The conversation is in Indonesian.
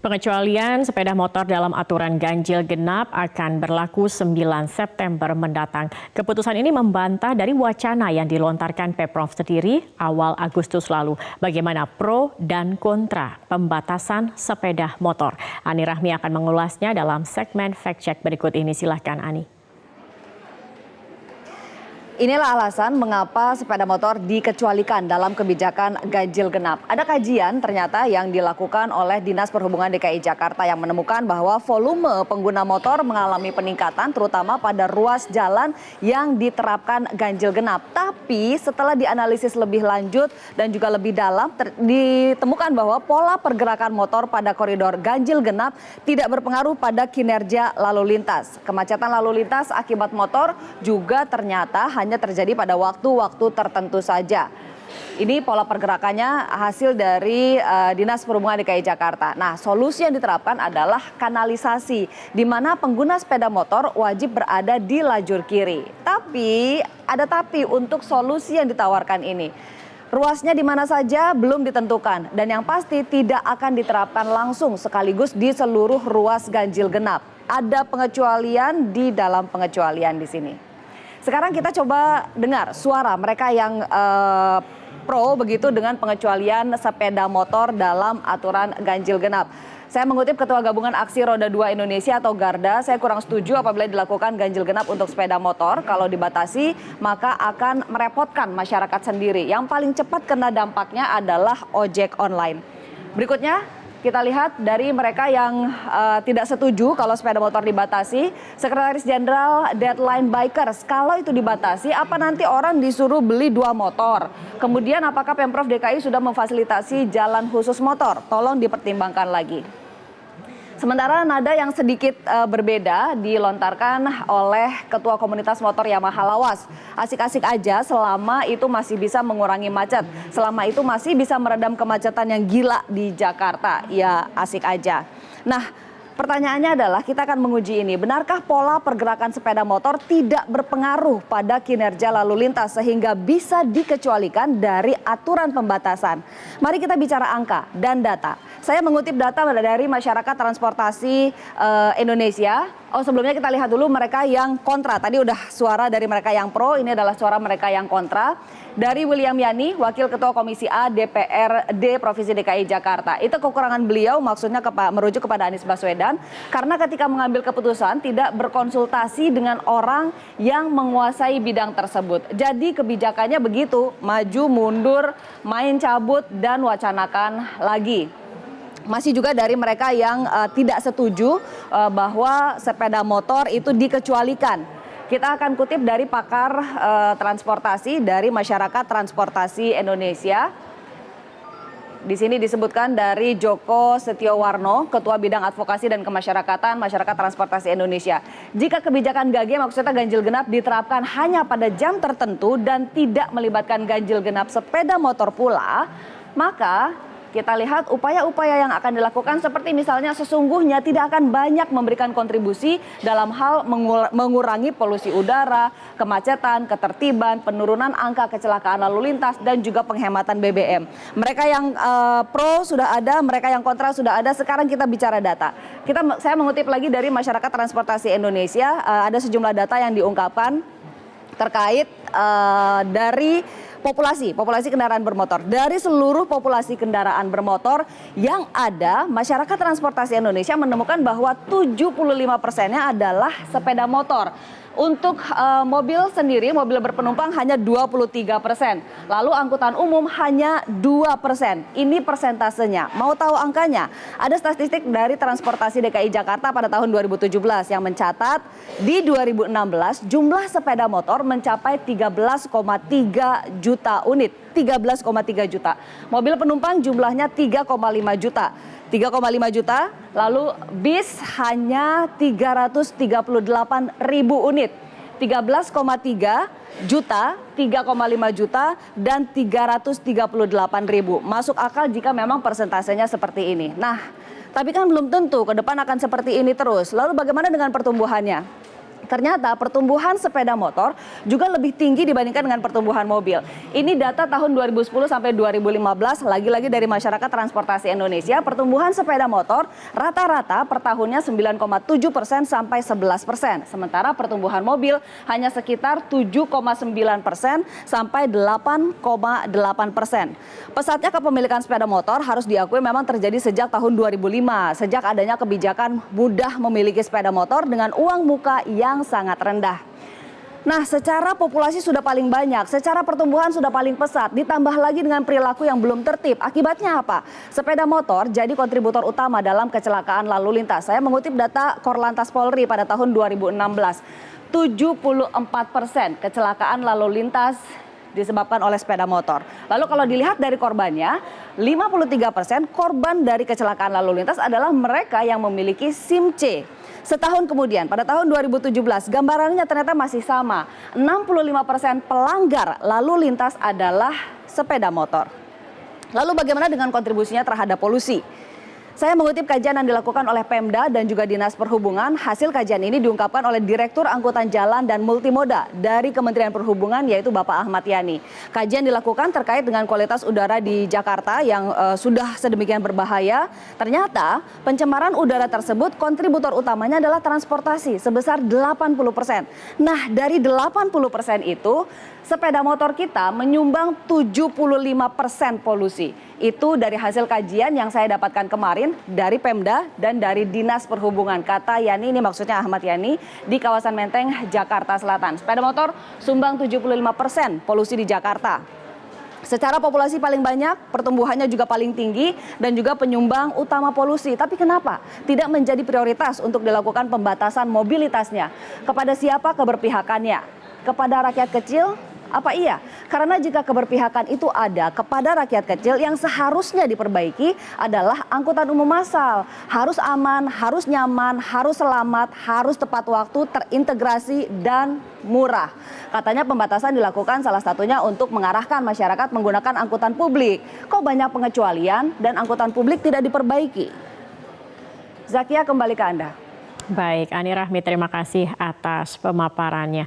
Pengecualian sepeda motor dalam aturan ganjil genap akan berlaku 9 September mendatang. Keputusan ini membantah dari wacana yang dilontarkan Pemprov sendiri awal Agustus lalu. Bagaimana pro dan kontra pembatasan sepeda motor? Ani Rahmi akan mengulasnya dalam segmen Fact Check berikut ini. Silahkan Ani. Inilah alasan mengapa sepeda motor dikecualikan dalam kebijakan ganjil genap. Ada kajian ternyata yang dilakukan oleh Dinas Perhubungan DKI Jakarta yang menemukan bahwa volume pengguna motor mengalami peningkatan terutama pada ruas jalan yang diterapkan ganjil genap. Tapi setelah dianalisis lebih lanjut dan juga lebih dalam ditemukan bahwa pola pergerakan motor pada koridor ganjil genap tidak berpengaruh pada kinerja lalu lintas. Kemacetan lalu lintas akibat motor juga ternyata hanya terjadi pada waktu-waktu tertentu saja. Ini pola pergerakannya hasil dari Dinas Perhubungan DKI Jakarta. Nah, solusi yang diterapkan adalah kanalisasi, di mana pengguna sepeda motor wajib berada di lajur kiri. Tapi, ada tapi untuk solusi yang ditawarkan ini. Ruasnya di mana saja belum ditentukan dan yang pasti tidak akan diterapkan langsung sekaligus di seluruh ruas ganjil genap. Ada pengecualian di dalam pengecualian di sini. Sekarang kita coba dengar suara mereka yang pro begitu dengan pengecualian sepeda motor dalam aturan ganjil genap. Saya mengutip Ketua Gabungan Aksi Roda 2 Indonesia atau Garda, saya kurang setuju apabila dilakukan ganjil genap untuk sepeda motor. Kalau dibatasi maka akan merepotkan masyarakat sendiri. Yang paling cepat kena dampaknya adalah ojek online. Berikutnya kita lihat dari mereka yang tidak setuju kalau sepeda motor dibatasi. Sekretaris Jenderal Deadline Bikers, kalau itu dibatasi, apa nanti orang disuruh beli 2 motor? Kemudian apakah Pemprov DKI sudah memfasilitasi jalan khusus motor? Tolong dipertimbangkan lagi. Sementara nada yang sedikit berbeda dilontarkan oleh Ketua Komunitas Motor Yamaha Lawas. Asik-asik aja selama itu masih bisa mengurangi macet. Selama itu masih bisa meredam kemacetan yang gila di Jakarta. Ya asik aja. Nah, pertanyaannya adalah kita akan menguji ini. Benarkah pola pergerakan sepeda motor tidak berpengaruh pada kinerja lalu lintas sehingga bisa dikecualikan dari aturan pembatasan? Mari kita bicara angka dan data. Saya mengutip data dari Masyarakat Transportasi Indonesia. Oh, sebelumnya kita lihat dulu mereka yang kontra. Tadi udah suara dari mereka yang pro, ini adalah suara mereka yang kontra. Dari William Yani, Wakil Ketua Komisi A DPRD Provinsi DKI Jakarta. Itu kekurangan beliau maksudnya merujuk kepada Anies Baswedan. Karena ketika mengambil keputusan tidak berkonsultasi dengan orang yang menguasai bidang tersebut. Jadi kebijakannya begitu, maju, mundur, main cabut, dan wacanakan lagi. Masih juga dari mereka yang tidak setuju bahwa sepeda motor itu dikecualikan. Kita akan kutip dari pakar transportasi dari Masyarakat Transportasi Indonesia. Di sini disebutkan dari Joko Setiowarno, Ketua Bidang Advokasi dan Kemasyarakatan Masyarakat Transportasi Indonesia. Jika kebijakan GAGE maksudnya ganjil genap diterapkan hanya pada jam tertentu dan tidak melibatkan ganjil genap sepeda motor pula, maka kita lihat upaya-upaya yang akan dilakukan seperti misalnya sesungguhnya tidak akan banyak memberikan kontribusi dalam hal mengurangi polusi udara, kemacetan, ketertiban, penurunan angka kecelakaan lalu lintas, dan juga penghematan BBM. Mereka yang pro sudah ada, mereka yang kontra sudah ada. Sekarang kita bicara data. Saya mengutip lagi dari Masyarakat Transportasi Indonesia, ada sejumlah data yang diungkapkan terkait dari populasi kendaraan bermotor. Dari seluruh populasi kendaraan bermotor yang ada, Masyarakat Transportasi Indonesia menemukan bahwa 75%-nya adalah sepeda motor. Untuk mobil sendiri, mobil berpenumpang hanya 23%. Lalu angkutan umum hanya 2%. Ini persentasenya. Mau tahu angkanya? Ada statistik dari Transportasi DKI Jakarta pada tahun 2017 yang mencatat di 2016 jumlah sepeda motor mencapai 13,3 juta unit. 13,3 juta. Mobil penumpang jumlahnya 3,5 juta. 3,5 juta, lalu bis hanya 338 ribu unit. 13,3 juta, 3,5 juta, dan 338 ribu. Masuk akal jika memang persentasenya seperti ini. Nah, tapi kan belum tentu ke depan akan seperti ini terus. Lalu bagaimana dengan pertumbuhannya? Ternyata pertumbuhan sepeda motor juga lebih tinggi dibandingkan dengan pertumbuhan mobil. Ini data tahun 2010 sampai 2015, lagi-lagi dari Masyarakat Transportasi Indonesia, pertumbuhan sepeda motor rata-rata per tahunnya 9,7% sampai 11%. Sementara pertumbuhan mobil hanya sekitar 7,9% sampai 8,8%. Pesatnya kepemilikan sepeda motor harus diakui memang terjadi sejak tahun 2005, sejak adanya kebijakan mudah memiliki sepeda motor dengan uang muka yang sangat rendah. Nah, secara populasi sudah paling banyak, secara pertumbuhan sudah paling pesat, ditambah lagi dengan perilaku yang belum tertib. Akibatnya apa? Sepeda motor jadi kontributor utama dalam kecelakaan lalu lintas. Saya mengutip data Korlantas Polri pada tahun 2016. 74% kecelakaan lalu lintas disebabkan oleh sepeda motor. Lalu kalau dilihat dari korbannya, 53% korban dari kecelakaan lalu lintas adalah mereka yang memiliki SIM C. Setahun kemudian, pada tahun 2017, gambarannya ternyata masih sama. 65% pelanggar lalu lintas adalah sepeda motor. Lalu bagaimana dengan kontribusinya terhadap polusi? Saya mengutip kajian yang dilakukan oleh Pemda dan juga Dinas Perhubungan. Hasil kajian ini diungkapkan oleh Direktur Angkutan Jalan dan Multimoda dari Kementerian Perhubungan, yaitu Bapak Ahmad Yani. Kajian dilakukan terkait dengan kualitas udara di Jakarta yang sudah sedemikian berbahaya. Ternyata pencemaran udara tersebut kontributor utamanya adalah transportasi sebesar 80%. Nah, dari 80% itu sepeda motor kita menyumbang 75% polusi. Itu dari hasil kajian yang saya dapatkan kemarin dari Pemda dan dari Dinas Perhubungan. Kata Yani, ini maksudnya Ahmad Yani, di kawasan Menteng, Jakarta Selatan. Sepeda motor sumbang 75% polusi di Jakarta. Secara populasi paling banyak, pertumbuhannya juga paling tinggi dan juga penyumbang utama polusi. Tapi kenapa tidak menjadi prioritas untuk dilakukan pembatasan mobilitasnya? Kepada siapa keberpihakannya? Kepada rakyat kecil? Apa iya? Karena jika keberpihakan itu ada kepada rakyat kecil, yang seharusnya diperbaiki adalah angkutan umum massal. Harus aman, harus nyaman, harus selamat, harus tepat waktu, terintegrasi, dan murah. Katanya pembatasan dilakukan salah satunya untuk mengarahkan masyarakat menggunakan angkutan publik. Kok banyak pengecualian dan angkutan publik tidak diperbaiki? Zakia, kembali ke Anda. Baik, Ani Rahmi, terima kasih atas pemaparannya.